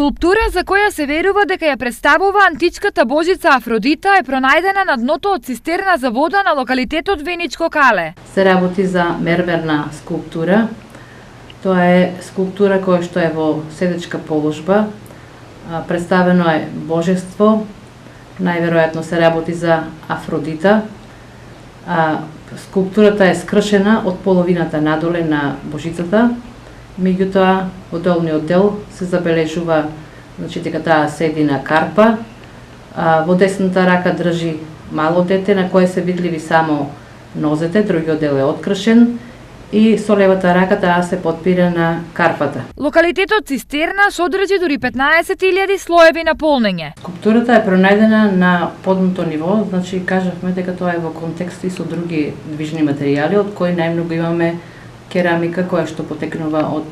Скулптура за која се верува дека ја представува античката божица Афродита е пронајдена на дното од цистерна за вода на локалитетот Виничко Кале. Се работи за мермерна скулптура. Тоа е скулптура која што е во седечка положба. Представено е божество. Најверојатно се работи за Афродита. Скулптурата е скршена од половината надоле на божицата. Меѓутоа, во долниот дел се забележува дека таа седи на карпа. Во десната рака држи мало дете на кое се видливи само нозете, другиот дел е откршен и со левата рака таа се подпира на карпата. Локалитетот Цистерна содржи дури 15.000 слоеви на полнење. Скулптурата е пронајдена на подното ниво, значи кажавме дека тоа е во контекст и со други движни материјали, од кои најмногу имаме керамика која што потекнува од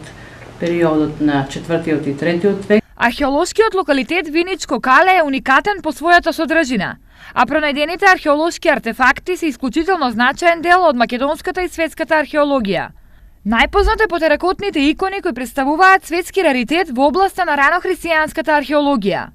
периодот на 4-тиот и 3-тиот век. Археолошкиот локалитет Виничко Кале е уникатен по својата содржина, а пронајдените археолошки артефакти се исклучително значаен дел од македонската и светската археологија. Најпознат е по теракотните икони кои представуваат светски раритет во областа на ранохристијанската археологија.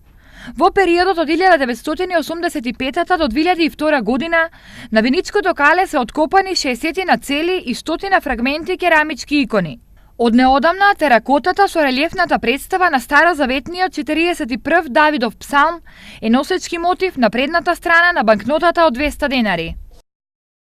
Во периодот од 1985 до 2002 година на Виничкото Кале се откопани 60 на цели и 100 фрагменти керамички икони. Од неодамна теракотата со релјефната представа на старозаветниот 41 Давидов псалм е носечки мотив на предната страна на банкнотата од 200 денари.